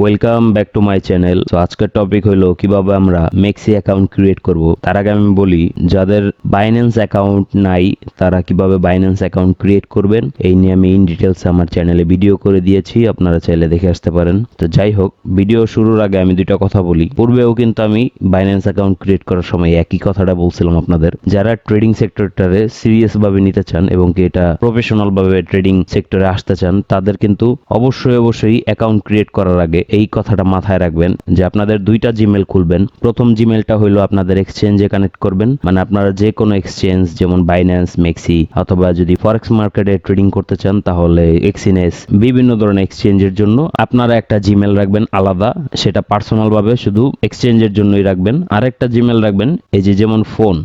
Welcome back to my channel. তো আজকের topic হলো কিভাবে আমরা মেক্সি অ্যাকাউন্ট ক্রিয়েট করব। তার আগে আমি বলি, যাদের বাইন্যান্স অ্যাকাউন্ট নাই তারা কিভাবে বাইন্যান্স অ্যাকাউন্ট ক্রিয়েট করবেন এই নিয়ে আমি ইন ডিটেলস আমার চ্যানেলে ভিডিও করে দিয়েছি, আপনারা চাইলে দেখে আসতে পারেন। তো যাই হোক, ভিডিও শুরুর আগে আমি দুইটা কথা বলি। পূর্বেও কিন্তু আমি বাইন্যান্স অ্যাকাউন্ট ক্রিয়েট করার সময় একই কথাটা বলছিলাম আপনাদের। যারা ট্রেডিং সেক্টরটারে সিরিয়াস ভাবে নিতে চান এবং কি এটা প্রফেশনাল ভাবে ট্রেডিং সেক্টরে আসতে চান, তাদের কিন্তু অবশ্যই অ্যাকাউন্ট ক্রিয়েট করার আগে এই কথাটা মাথায় রাখবেন যে আপনাদের দুইটা জিমেল খুলবেন। প্রথম জিমেলটা হলো আপনাদের এক্সচেঞ্জে কানেক্ট করবেন, মানে আপনারা যে কোনো এক্সচেঞ্জ যেমন বাইন্যান্স, মেক্সি, অথবা যদি ফরেক্স মার্কেটে ট্রেডিং করতে চান তাহলে এক্সিনেস, বিভিন্ন ধরনের এক্সচেঞ্জের জন্য আপনারা একটা জিমেল রাখবেন আলাদা, সেটা পার্সোনাল ভাবে শুধু এক্সচেঞ্জের জন্যই রাখবেন। আরেকটা জিমেল রাখবেন এই যে যেমন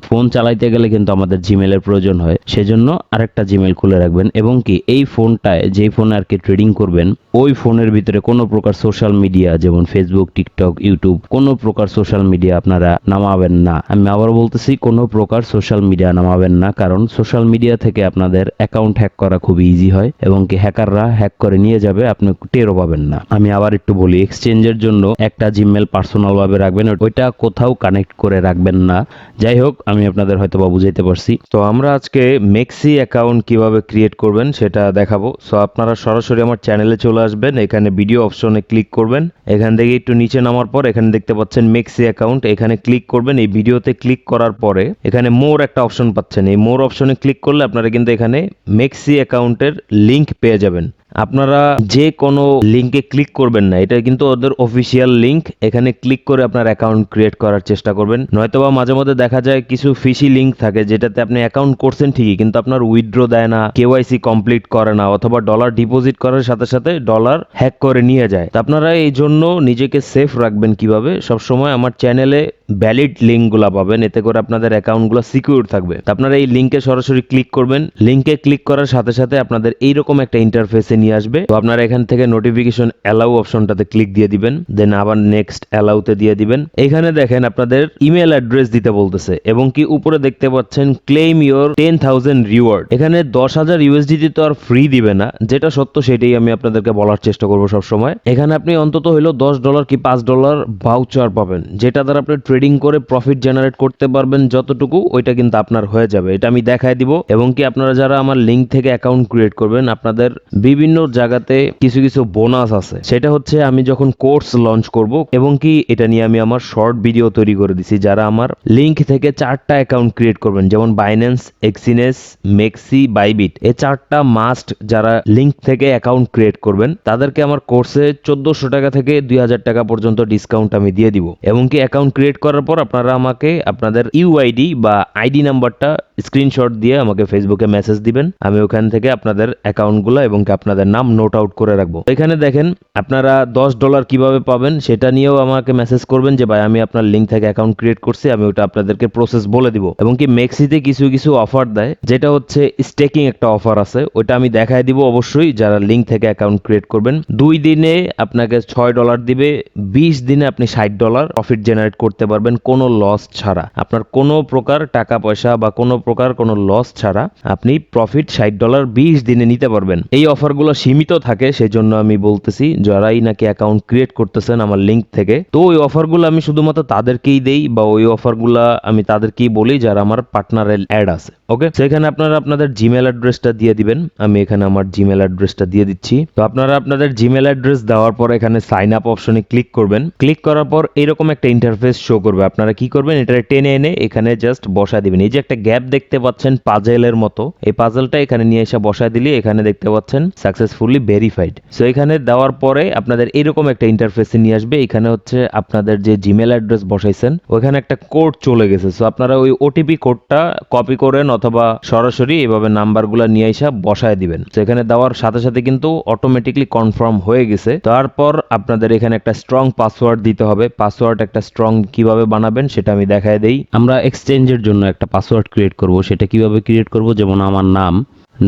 ফোন চালাইতে গেলে কিন্তু আমাদের জিমেলের প্রয়োজন হয়, সেজন্য আরেকটা জিমেল খুলে রাখবেন। এবং কি এই ফোনটায়, যেই ফোনে আর কি ট্রেডিং করবেন, ওই ফোনের ভিতরে কোনো প্রকার সোশ্যাল মিডিয়া যেমন ফেসবুক, টিকটক, ইউটিউব, কোনো প্রকার সোশ্যাল মিডিয়া আপনারা নামাবেন না। আমি আবার বলতেছি, কোনো প্রকার সোশ্যাল মিডিয়া নামাবেন না, কারণ সোশ্যাল মিডিয়া থেকে আপনাদের অ্যাকাউন্ট হ্যাক করা খুবই ইজি হয় এবং কি হ্যাকাররা হ্যাক করে নিয়ে যাবে, আপনি টেরও পাবেন না। আমি আবার একটু বলি, এক্সচেঞ্জের জন্য একটা জিমেল পার্সোনাল ভাবে রাখবেন, ওইটা কোথাও কানেক্ট করে রাখবেন না। যাই হোক, আমি আপনাদের হয়তো বা বুঝাইতে পারছি। তো আমরা আজকে মেক্সি অ্যাকাউন্ট কিভাবে ক্রিয়েট করবেন সেটা দেখাবো। সো আপনারা সরাসরি আমার চ্যানেলে চলে আসবেন, এখানে ভিডিও অপশনে ক্লিক করবেন, এখান থেকে একটু নিচে নামার পর এখানে দেখতে পাচ্ছেন মেক্সি অ্যাকাউন্ট, এখানে ক্লিক করবেন। এই ভিডিওতে ক্লিক করার পরে এখানে মোর একটা অপশন পাচ্ছেন, এই মোর অপশনে ক্লিক করলে আপনারা কিন্তু এখানে মেক্সি অ্যাকাউন্টের লিংক পেয়ে যাবেন। আপনারা যে কোনো লিংকে ক্লিক করবেন না, এটা কিন্তু ওদের অফিসিয়াল লিংক। এখানে ক্লিক করে আপনার অ্যাকাউন্ট ক্রিয়েট করার চেষ্টা করবেন। নয়তোবা মাঝে মধ্যে দেখা যায় কিছু ফিশি লিংক থাকে যেটাতে আপনি অ্যাকাউন্ট করছেন ঠিকই, কিন্তু আপনার উইথড্র দেয় না, কেওয়াইসি কমপ্লিট করে না, অথবা ডলার ডিপোজিট করার সাথে সাথে ডলার হ্যাক করে নিয়ে যায়। তো আপনারা এই জন্য নিজেকে সেফ রাখবেন কিভাবে, সবসময় আমার চ্যানেলে ভ্যালিড লিঙ্কগুলো পাবেন, এতে করে আপনাদের অ্যাকাউন্টগুলো সিকিউর থাকবে। তো আপনারা এই লিঙ্কে সরাসরি ক্লিক করবেন, লিঙ্কে ক্লিক করার সাথে সাথে আপনাদের এইরকম একটা ইন্টারফেসে নিয়ে আসবে। তো আপনারা এখান থেকে নোটিফিকেশন অ্যালাউ অপশনটাতে ক্লিক দিয়ে দিবেন, দেন আবার নেক্সট অ্যালাউতে দিয়ে দিবেন। এখানে দেখেন আপনাদের ইমেল অ্যাড্রেস দিতে বলতেছে এবং কি উপরে দেখতে পাচ্ছেন ক্লেম ইওর 10,000 রিওয়ার্ড। এখানে 10,000 ইউএসডিটি তো আর ফ্রি দিবে না, যেটা সত্য সেটাই আমি আপনাদেরকে বলার চেষ্টা করবো সবসময়। এখানে আপনি অন্তত হইলো $10 কি $5 ভাউচার পাবেন, যেটা দ্বারা আপনি ট্রেডিং করে প্রফিট জেনারেট করতে পারবেন যতটুকু, ওইটা কিন্তু আপনার হয়ে যাবে। এটা আমি দেখাই দিব। এবং কি আপনারা যারা আমার লিঙ্ক থেকে অ্যাকাউন্ট ক্রিয়েট করবেন, আপনাদের বিভিন্ন জায়গাতে কিছু কিছু বোনাস আছে। সেটা হচ্ছে আমি যখন কোর্স লঞ্চ করব, এবং কি এটা নিয়ে আমি আমার শর্ট ভিডিও তৈরি করে দিছি। যারা আমার লিঙ্ক থেকে 4টা অ্যাকাউন্ট ক্রিয়েট করবেন, যেমন বাইন্যান্স, এক্সিনেস, মেক্সি, বাইবিট, এই 4টা মাস্ট যারা লিঙ্ক থেকে অ্যাকাউন্ট ক্রিয়েট করবেন তাদেরকে আমার কোর্সে 1400 টাকা থেকে 2000 টাকা পর্যন্ত ডিসকাউন্ট আমি দিয়ে দিব। এবং কি অ্যাকাউন্ট ক্রিয়েট করার পর আপনারা আমাকে আপনাদের ইউআইডি বা আইডি নাম্বারটা স্ক্রিনশট দিয়ে আমাকে ফেসবুকে মেসেজ দিবেন, আমি ওখান থেকে আপনাদের অ্যাকাউন্টগুলো এবং আপনাদের নাম নোট আউট করে রাখবো। এখানে দেখেন আপনারা $10 কিভাবে পাবেন সেটা নিয়েও আমাকে মেসেজ করবেন যে ভাই আমি আপনার লিঙ্ক থেকে অ্যাকাউন্ট ক্রিয়েট করছি, আমি ওটা আপনাদেরকে প্রসেস বলে দিব। এবং কি মেক্সিতে কিছু কিছু অফার দেয়, যেটা হচ্ছে স্টেকিং একটা অফার আছে, ওটা আমি দেখাই দিব অবশ্যই। যারা লিঙ্ক থেকে অ্যাকাউন্ট ক্রিয়েট করবেন 2 দিনে আপনাকে $6 দিবে, 20 দিনে আপনি $60 প্রফিট জেনারেট করতে পারবেন কোনো লস ছাড়া। আপনার কোনো প্রকার টাকা পয়সা বা কোনো প্রকার কোনো লস ছাড়া আপনি প্রফিট $60 20 দিনে নিতে পারবেন। এই অফারগুলো সীমিত থাকে, সেজন্য আমি বলতেছি যারাই নাকি অ্যাকাউন্ট ক্রিয়েট করতেছেন আমার লিঙ্ক থেকে, তো ওই অফারগুলো আমি শুধুমাত্র তাদেরকেই দেই, বা ওই অফারগুলো আমি তাদেরকেই বলি যারা আমার পার্টনারের অ্যাড আছে। ওকে, সেখানে আপনারা আপনাদের জিমেল অ্যাড্রেসটা দিয়ে দিবেন। আমি এখানে আমার জিমেল অ্যাড্রেসটা দিয়ে দিচ্ছি। তো আপনারা আপনাদের জিমেল অ্যাড্রেস দেওয়ার পর এখানে সাইন আপ অপশনে ক্লিক করবেন। ক্লিক করার পর এরকম একটা ইন্টারফেস শো করবে। আপনারা কি করবেন, এটা টেনে এনে এখানে জাস্ট বসায় দিবেন। এই যে একটা গ্যাপ দেখতে পাচ্ছেন পাজেলের মতো, এই পাজেলটা এখানে নিয়ে এসে বসায় দিলে এখানে দেখতে পাচ্ছেন সাকসেসফুলি ভেরিফাইড। সো এখানে দেওয়ার পরে আপনাদের এরকম একটা ইন্টারফেসে নিয়ে আসবে। এখানে হচ্ছে আপনাদের যে জিমেল অ্যাড্রেস বসাইছেন ওখানে একটা কোড চলে গেছে। সো আপনারা ওই ওটিপি কোডটা কপি করেন অথবা সরাসরি এভাবে নাম্বারগুলো নিয়ে এসে বসায় দিবেন। তো এখানে দেওয়ার সাথে সাথে কিন্তু অটোমেটিকলি কনফার্ম হয়ে গেছে। তারপর আপনাদের এখানে একটা স্ট্রং পাসওয়ার্ড দিতে হবে। পাসওয়ার্ড একটা স্ট্রং কিভাবে বানাবেন সেটা আমি দেখায় দেই। আমরা এক্সচেঞ্জের জন্য একটা পাসওয়ার্ড ক্রিয়েট করব, সেটা কিভাবে ক্রিয়েট করব, যেমন আমার নাম,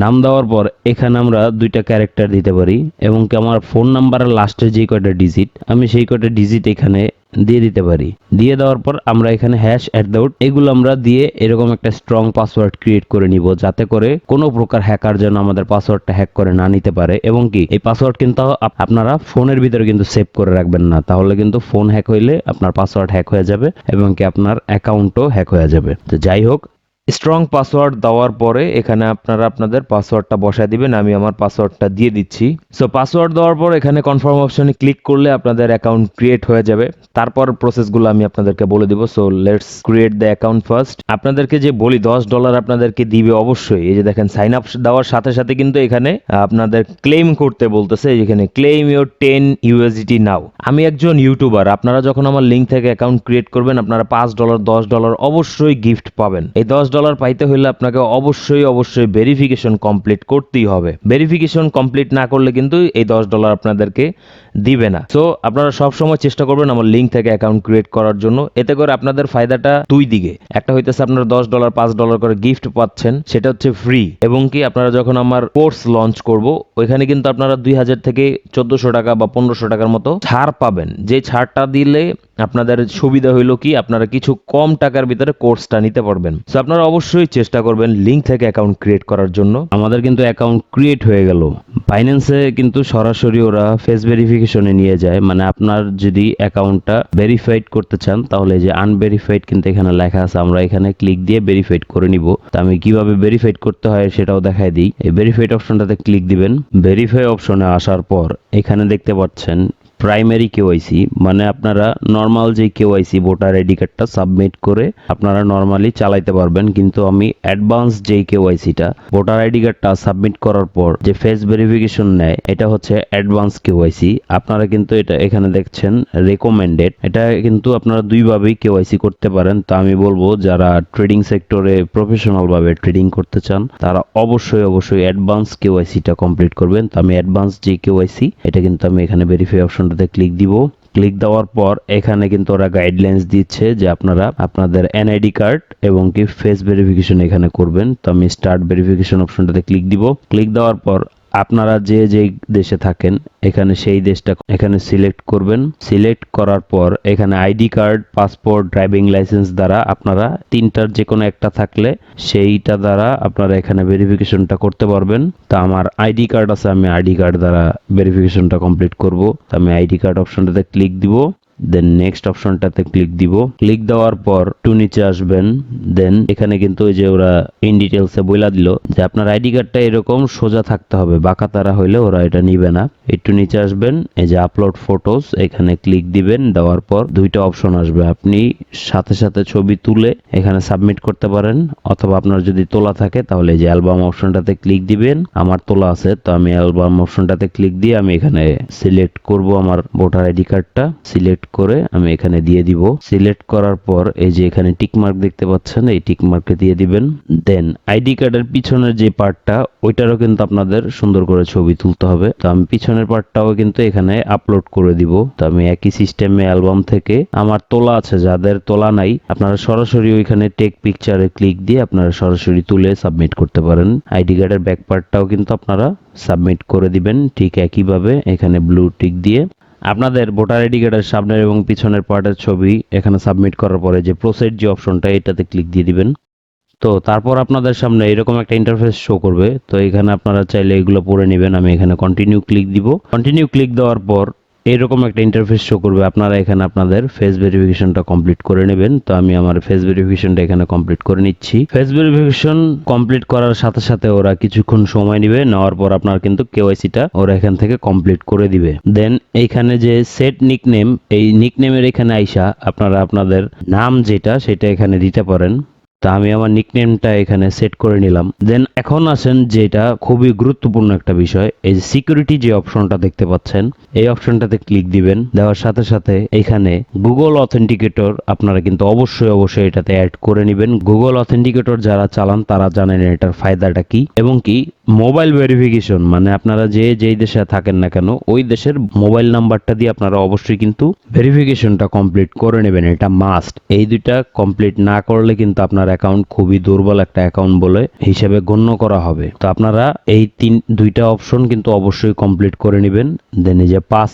নাম দেওয়ার পর এখানে আমরা দুইটা ক্যারেক্টার দিতে পারি এবং কি আমার ফোন নাম্বারের লাস্টে যে কয়টা ডিজিট আমি সেই কয়টা ডিজিট এখানে দিয়ে দিতে পারি। দিয়ে দেওয়ার পর আমরা এখানে #@ এগুলো আমরা দিয়ে এরকম একটা স্ট্রং পাসওয়ার্ড ক্রিয়েট করে নিব, যাতে করে কোনো প্রকার হ্যাকার যেন আমাদের পাসওয়ার্ডটা হ্যাক করে না নিতে পারে। এবং কি এই পাসওয়ার্ড কিন্তু আপনারা ফোনের ভিতরে কিন্তু সেভ করে রাখবেন না, তাহলে কিন্তু ফোন হ্যাক হইলে আপনার পাসওয়ার্ড হ্যাক হয়ে যাবে এবং কি আপনার অ্যাকাউন্টও হ্যাক হয়ে যাবে। তো যাই হোক, স্ট্রং পাসওয়ার্ড দেওয়ার পরে এখানে আপনারা আপনাদের পাসওয়ার্ডটা বসায় দিবেন। আমি আমার পাসওয়ার্ডটা দিয়ে দিচ্ছি। সো পাসওয়ার্ড দেওয়ার পর এখানে কনফার্ম অপশনে ক্লিক করলে আপনাদের অ্যাকাউন্ট ক্রিয়েট হয়ে যাবে। তারপর প্রসেসগুলো আমি আপনাদেরকে বলে দিব। So let's create the account first. আপনাদেরকে যে বলি $10 আপনাদেরকে দিবে অবশ্যই। এই যে দেখেন সাইন আপ দেওয়ার সাথে সাথে কিন্তু এখানে আপনাদের ক্লেম করতে বলতেছে, এখানে ক্লেম ইউর $10 নাও। আমি একজন ইউটিউবার, আপনারা যখন আমার লিঙ্ক থেকে অ্যাকাউন্ট ক্রিয়েট করবেন আপনারা $5 $10 অবশ্যই গিফট পাবেন। এই $10 পাইতে হলে আপনাকে অবশ্যই ভেরিফিকেশন কমপ্লিট করতেই হবে। ভেরিফিকেশন কমপ্লিট না করলে কিন্তু এই $10 আপনাদেরকে দিবে না। সো আপনারা সব সময় চেষ্টা করবেন আমার লিঙ্ক থেকে অ্যাকাউন্ট ক্রিয়েট করার জন্য। এতে করে আপনাদের ফায়দাটা দুই দিকে, একটা হইতেছে আপনারা $10 $5 করে গিফট পাচ্ছেন, সেটা হচ্ছে ফ্রি। এবং কি আপনারা যখন আমার কোর্স লঞ্চ করব ওইখানে কিন্তু আপনারা 2000 থেকে 1400 টাকা বা 1500 টাকার মতো ছাড় পাবেন। যে ছাড়টা দিলে আপনাদের সুবিধা হইলো কি আপনারা কিছু কম টাকার ভিতরে কোর্সটা নিতে পারবেন। সো আপনারা অবশ্যই চেষ্টা করবেন লিঙ্ক থেকে অ্যাকাউন্ট ক্রিয়েট করার জন্য। আমাদের কিন্তু অ্যাকাউন্ট ক্রিয়েট হয়ে গেল। বাইন্যান্সে কিন্তু সরাসরি ওরা ফেস ভেরিফিকেশনে নিয়ে যায়, মানে আপনার যদি অ্যাকাউন্টটা ভেরিফাইড করতে চান তাহলে যে আনভেরিফাইড কিন্তু এখানে লেখা আছে, আমরা এখানে ক্লিক দিয়ে ভেরিফাইড করে নিব। তো আমি কিভাবে ভেরিফাইড করতে হয় সেটাও দেখাই দিই। এই ভেরিফাইড অপশনটাতে ক্লিক দিবেন। ভেরিফাই অপশনে আসার পর এখানে দেখতে পাচ্ছেন প্রাইমারি কেওয়াইসি, মানে আপনারা নর্মাল যে কেওয়াইসি ভোটার আইডি কার্ডটা সাবমিট করে আপনারা নর্মালি চালাইতে পারবেন, কিন্তু আমি অ্যাডভান্স যে কেওয়াইসিটা ভোটার আইডি কার্ডটা সাবমিট করার পর যে ফেস ভেরিফিকেশন নেয় এটা হচ্ছে অ্যাডভান্স কেওয়াইসি। আপনারা কিন্তু এটা এখানে দেখছেন রেকমেন্ডেড, এটা কিন্তু আপনারা দুইভাবেই কেওয়াইসি করতে পারেন। তো আমি বলবো যারা ট্রেডিং সেক্টরে প্রফেশনাল ভাবে ট্রেডিং করতে চান তারা অবশ্যই অ্যাডভান্স কেওয়াইসিটা কমপ্লিট করবেন। তো আমি অ্যাডভান্স যে কেওয়াইসি এটা কিন্তু আমি এখানে ভেরিফাই অপশন ক্লিক দিব। ক্লিক দেওয়ার পর এখানে কিন্তু ওরা গাইডলাইন্স দিচ্ছে যে আপনারা আপনাদের এনআইডি কার্ড এবং কি ফেস ভেরিফিকেশন এখানে করবেন। তো আমি স্টার্ট ভেরিফিকেশন অপশনটাতে ক্লিক দিব। ক্লিক দেওয়ার পর আপনারা যে দেশে থাকেন এখানে সেই দেশটা এখানে সিলেক্ট করবেন। সিলেক্ট করার পর এখানে ID card, passport, driving licence দ্বারা আপনারা তিনটার যে কোনো একটা থাকলে সেইটা দ্বারা আপনারা এখানে ভেরিফিকেশনটা করতে পারবেন। তো আমার আইডি কার্ড আছে, আমি আইডি কার্ড দ্বারা ভেরিফিকেশনটা কমপ্লিট করব। তো আমি আইডি কার্ড অপশনটাতে ক্লিক দিব। দেন নেক্সট অপশনটাতে ক্লিক দিব। ক্লিক দেওয়ার পর একটু নিচে আসবেন। দেন এখানে কিন্তু ওই যে ওরা ইন ডিটেলসে বইলা দিল যে আপনার আইডি কার্ডটা এরকম সোজা থাকতে হবে, বাঁকা তারা হইলে ওরা এটা নিবে না। একটু নিচে আসবেন, এই যে আপলোড ফটোস এখানে ক্লিক দিবেন। দেওয়ার পর দুইটা অপশন আসবে, আপনি সাথে সাথে ছবি তুলে এখানে সাবমিট করতে পারেন, অথবা আপনার যদি তোলা থাকে তাহলে যে অ্যালবাম অপশনটাতে ক্লিক দিবেন। আমার তোলা আছে তো আমি অ্যালবাম অপশনটাতে ক্লিক দিয়ে আমি এখানে সিলেক্ট করব আমার ভোটার আইডি কার্ডটা। সিলেক্ট করে আমি এখানে দিয়ে দিব। সিলেক্ট করার পর এই যে এখানে টিক মার্ক দেখতে পাচ্ছেন, এই টিক মার্কে দিয়ে দিবেন। দেন আইডি কার্ডের পিছনের যে পার্টটা ওইটারও কিন্তু আপনাদের সুন্দর করে ছবি তুলতে হবে। তো আমি পিছনের পার্টটাও কিন্তু এখানে আপলোড করে দিব। তো আমি একই সিস্টেমে অ্যালবাম থেকে আমার তোলা আছে, যাদের তোলা নাই আপনারা সরাসরি ওইখানে টেক পিকচারে ক্লিক দিয়ে আপনারা সরাসরি তুলে সাবমিট করতে পারেন। আইডি কার্ডের ব্যাক পার্টটাও কিন্তু আপনারা সাবমিট করে দিবেন ঠিক একইভাবে এখানে ব্লু টিক দিয়ে। আপনাদের ভোটার আইডি কার্ডের সামনের এবং পিছনের পার্টের ছবি এখানে সাবমিট করার পরে যে প্রসিড যে অপশনটা এটাতে ক্লিক দিয়ে দিবেন। তো তারপর আপনাদের সামনে এরকম একটা ইন্টারফেস শো করবে। তো এখানে আপনারা চাইলে এগুলো পড়ে নেবেন। আমি এখানে কন্টিনিউ ক্লিক দিব। কন্টিনিউ ক্লিক দেওয়ার পর এরকম একটা ইন্টারফেস শো করবে, আপনারা এখানে আপনাদের ফেস ভেরিফিকেশনটা কমপ্লিট করে নেবেন। তো আমি আমার ফেস ভেরিফিকেশনটা এখানে কমপ্লিট করে নিচ্ছি। ফেস ভেরিফিকেশন কমপ্লিট করার সাথে সাথে ওরা কিছুক্ষণ সময় নেবে, নেওয়ার পর আপনার কিন্তু কেওয়াইসিটা ওরা এখান থেকে কমপ্লিট করে দিবে। দেন এইখানে যে সেট নিকনেম, এই নিকনেমের এখানে আইসা আপনারা আপনাদের নাম যেটা সেটা এখানে দিতে পারেন। তা আমি আমার নিকনেমটা এখানে সেট করে নিলাম। দেন এখন আসেন যেটা খুবই গুরুত্বপূর্ণ একটা বিষয়, এই যে সিকিউরিটি যে অপশনটা দেখতে পাচ্ছেন এই অপশনটাতে ক্লিক দিবেন। দেওয়ার সাথে সাথে এখানে গুগল অথেন্টিকেটর আপনারা কিন্তু অবশ্যই এটাতে অ্যাড করে নেবেন। গুগল অথেন্টিকেটর যারা চালান তারা জানেন এটার ফায়দাটা কি এবং কি মোবাইল ভেরিফিকেশন মানে আপনারা যেই দেশে থাকেন না কেন ওই দেশের মোবাইল নাম্বারটা দিয়ে আপনারা অবশ্যই কিন্তু ভেরিফিকেশনটা কমপ্লিট করে নেবেন, এটা মাস্ট। এই দুইটা কমপ্লিট না করলে কিন্তু আপনার অ্যাকাউন্ট খুবই দুর্বল একটা অ্যাকাউন্ট বলে হিসেবে গণ্য করা হবে। তো আপনারা এই দুইটা অপশন কিন্তু অবশ্যই কমপ্লিট করে নেবেন। দেন এই যে পাস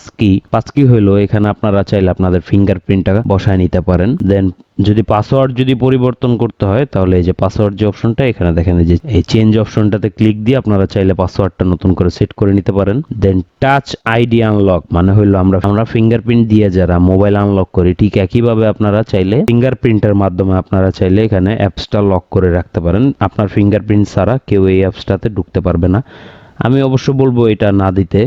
কি হইলো, এখানে আপনারা চাইলে আপনাদের ফিঙ্গারপ্রিন্টটা বসায় নিতে পারেন। দেন যদি পাসওয়ার্ড যদি পরিবর্তন করতে হয় তাহলে এই যে পাসওয়ার্ড যে অপশনটা এখানে দেখেন এই যে এই চেঞ্জ অপশনটাতে ক্লিক দিয়ে আপনারা চাইলে পাসওয়ার্ডটা নতুন করে সেট করে নিতে পারেন। দেন টাচ আইডি আনলক মানে হইলো আমরা ফিঙ্গারপ্রিন্ট দিয়ে যারা মোবাইল আনলক করি ঠিক একইভাবে আপনারা চাইলে ফিঙ্গারপ্রিন্টের মাধ্যমে আপনারা চাইলে এখানে অ্যাপসটা লক করে রাখতে পারেন। আপনার ফিঙ্গারপ্রিন্ট ছাড়া কেউ এই অ্যাপসটাতে ঢুকতে পারবে না। আমি অবশ্য বলবো এটা না দিতে,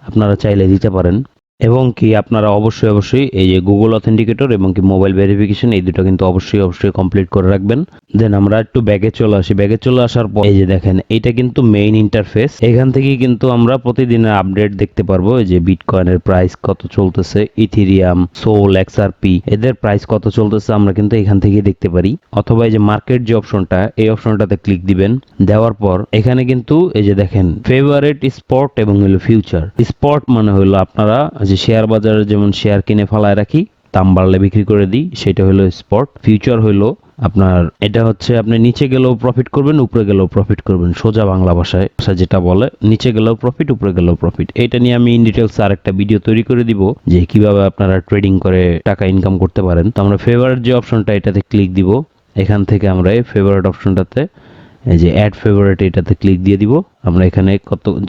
আপনারা চাইলে দিতে পারেন। এবং কি আপনারা অবশ্যই এই যে গুগল অথেন্টিকেটর এবং কি মোবাইল ভেরিফিকেশন এই দুটো কিন্তু অবশ্যই কমপ্লিট করে রাখবেন। দেন আমরা একটু ব্যাগে চলে আসি। ব্যাগে চলে আসার পর এই যে দেখেন এইটা কিন্তু মেইন ইন্টারফেস। এখান থেকেই কিন্তু আমরা প্রতিদিনের আপডেট দেখতে পারবো। এই যে বিটকয়েনের প্রাইস কত চলতেছে, ইথেরিয়াম, সোল, এক্সআরপি এদের প্রাইস কত চলতেছে আমরা কিন্তু এখান থেকেই দেখতে পারি। অথবা এই যে মার্কেট যে অপশনটা এই অপশনটাতে ক্লিক দিবেন। দেওয়ার পর এখানে কিন্তু এই যে দেখেন ফেভারিট স্পট এবং হলো ফিউচার। স্পট মানে হলো আপনারা যে শেয়ার বাজারে যেমন শেয়ার কিনে ফালায় রাখি দাম বাড়লে বিক্রি করে দিই সেটা হলো স্পট। ফিউচার হলো আপনার এটা হচ্ছে আপনি নিচে গেলেও প্রফিট করবেন উপরে গেলেও প্রফিট করবেন, সোজা বাংলা ভাষায় যেটা বলে নিচে গেলেও প্রফিট উপরে গেলেও প্রফিট। এটা নিয়ে আমি ইন ডিটেলস আর একটা ভিডিও তৈরি করে দিব যে কিভাবে আপনারা ট্রেডিং করে টাকা ইনকাম করতে পারেন। তো আমরা ফেভারিট যে অপশনটা এটাতে ক্লিক দিব। এখান থেকে আমরা এই ফেভারিট অপশনটাতে এই যে অ্যাড ফেভারিট এটাতে ক্লিক দিয়ে দিব। আমরা এখানে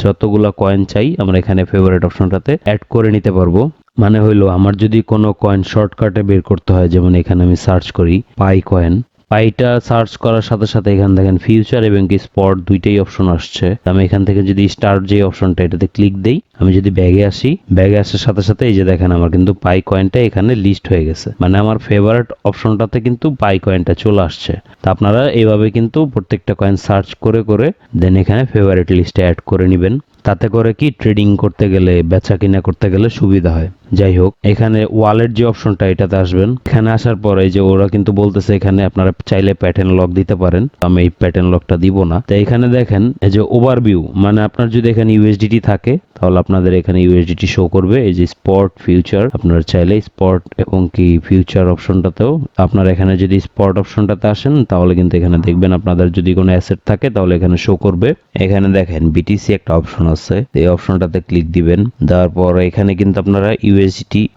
যতগুলা কয়েন চাই আমরা এখানে ফেভারিট অপশনটাতে অ্যাড করে নিতে পারবো। মানে হইলো আমার যদি কোনো কয়েন শর্টকাটে বের করতে হয়, যেমন এখানে আমি সার্চ করি পাই কয়েন, পাইটা সার্চ করার সাথে সাথে এখানে দেখেন ফিউচার এবং কি স্পট দুইটাই অপশন আসছে। আমি এখান থেকে যদি স্টার্ট যে অপশনটা এটাতে ক্লিক দেই, আমি যদি ব্যাগে আসি, ব্যাগে আসার সাথে সাথে এই যে দেখেন আমার কিন্তু পাই কয়েনটা এখানে লিস্ট হয়ে গেছে। মানে আমার ফেভারিট অপশনটাতে কিন্তু পাই কয়েনটা চলে আসছে। তা আপনারা এইভাবে কিন্তু প্রত্যেকটা কয়েন সার্চ করে করে দেন এখানে ফেভারিট লিস্টে অ্যাড করে নেবেন। তাতে করে কি ট্রেডিং করতে গেলে বেচা কিনা করতে গেলে সুবিধা হয়। যাই হোক এখানে ওয়ালেট যে অপশনটা এটাতে আসবেন। এখানে আসার পরে যে ওরা কিন্তু বলতেছে এখানে আপনারা চাইলে প্যাটার্ন লক দিতে পারেন, আমি এই প্যাটার্ন লকটা দিব না। তো এখানে দেখেন এই যে ওভারভিউ মানে আপনার যদি এখানে ইউএসডিটি থাকে তাহলে আপনাদের এখানে ইউএসডিটি শো করবে। এই যে স্পট ফিউচার আপনারা চাইলে স্পট এবং কি ফিউচার অপশনটাতেও আপনারা এখানে যদি স্পট অপশনটাতে আসেন তাহলে কিন্তু এখানে দেখবেন আপনাদের যদি কোনো অ্যাসেট থাকে তাহলে এখানে শো করবে। এখানে দেখেন বিটিসি একটা অপশন আছে, এই অপশনটাতে ক্লিক দিবেন। দেওয়ার পর এখানে কিন্তু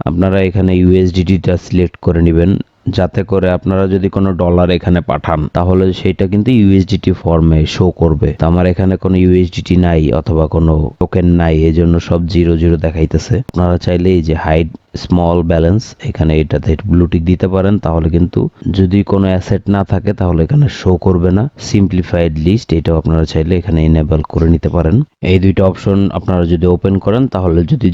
আপনারা এখানে ইউএসডিটিটা সিলেক্ট করে নেবেন, যাতে করে আপনারা যদি কোনো ডলার এখানে পাঠান তাহলে সেটা কিন্তু ইউএসডিটি ফর্মে শো করবে। তো আমার এখানে কোনো ইউএসডিটি নাই অথবা কোনো টোকেন নাই, এজন্য সব 0 দেখাইতেছে। আপনারা চাইলে এই যে হাইড স্মল ব্যালেন্স এখানে এটাতে ব্লু টিক দিতে পারেন, তাহলে কিন্তু যদি কোনো অ্যাসেট না থাকে তাহলে এখানে শো করবে না। সিম্পলিফাইড লিস্ট এটাও আপনারা চাইলে এখানে এনেবল করে নিতে পারেন। এই দুইটা অপশন আপনারা যদি ওপেন করেন তাহলে যদি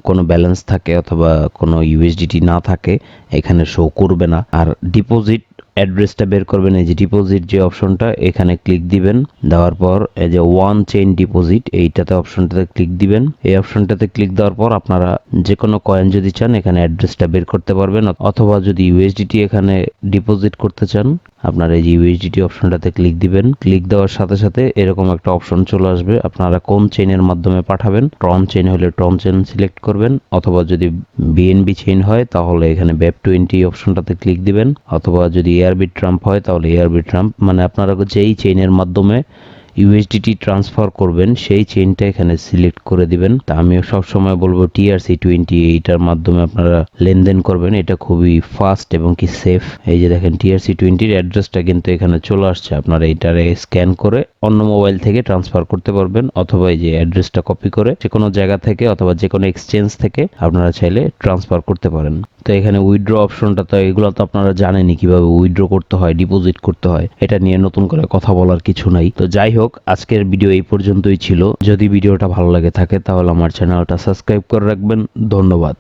কোনো ব্যালেন্স থাকে অথবা কোনো ইউএসডিটি না থাকে এখানে শো করবে না। আর ডিপোজিট অ্যাড্রেসটা বের করবেন, এই যে ডিপোজিট যে অপশনটা এখানে ক্লিক দিবেন। দেওয়ার পর এই যে ওয়ান চেইন ডিপোজিট এইটাতে অপশনটাতে ক্লিক দিবেন। এই অপশনটাতে ক্লিক দেওয়ার পর আপনারা যে কোনো কয়েন যদি চান এখানে অ্যাড্রেসটা বের করতে পারবেন, অথবা যদি ইউএসডিটি এখানে ডিপোজিট করতে চান আপনারা এই যে ইউএসডিটি অপশনটাতে ক্লিক দিবেন। ক্লিক দেওয়ার সাথে সাথে এরকম একটা অপশন চলে আসবে, আপনারা কোন চেইনের মাধ্যমে পাঠাবেন। ট্রন চেইন হলে ট্রন চেইন সিলেক্ট করবেন, অথবা যদি বিএনবি চেইন হয় তাহলে এখানে BEP20 অপশনটাতে ক্লিক দিবেন, অথবা যদি এআরবি ট্রাম্প হয় তাহলে এআরবি ট্রাম্প, মানে আপনারা যেই চেইনের মাধ্যমে ইউএসডিটি ট্রান্সফার করবেন সেই চেইনটা এখানে সিলেক্ট করে দিবেন। তা আমি সবসময় বলবো TRC20 এইটার মাধ্যমে আপনারা লেনদেন করবেন, এটা খুবই ফাস্ট এবং কি সেফ। এই যে দেখেন TRC20 অ্যাড্রেসটা কিন্তু এখানে চলে আসছে, আপনারা এটারে স্ক্যান করে অন্য মোবাইল থেকে ট্রান্সফার করতে পারবেন, অথবা এই যে অ্যাড্রেসটা কপি করে যে কোনো জায়গা থেকে অথবা যে কোনো এক্সচেঞ্জ থেকে আপনারা চাইলে ট্রান্সফার করতে পারেন। তো এখানে উইথড্র অপশনটা তো এগুলো তো আপনারা জানেনই কিভাবে উইথড্র করতে হয়, ডিপোজিট করতে হয়, এটা নিয়ে নতুন করে কথা বলার কিছু নাই। তো যাই হোক আজকের ভিডিও এই পর্যন্তই ছিল। যদি ভিডিওটা ভালো লাগে থাকে তাহলে আমার চ্যানেলটা সাবস্ক্রাইব করে রাখবেন। ধন্যবাদ।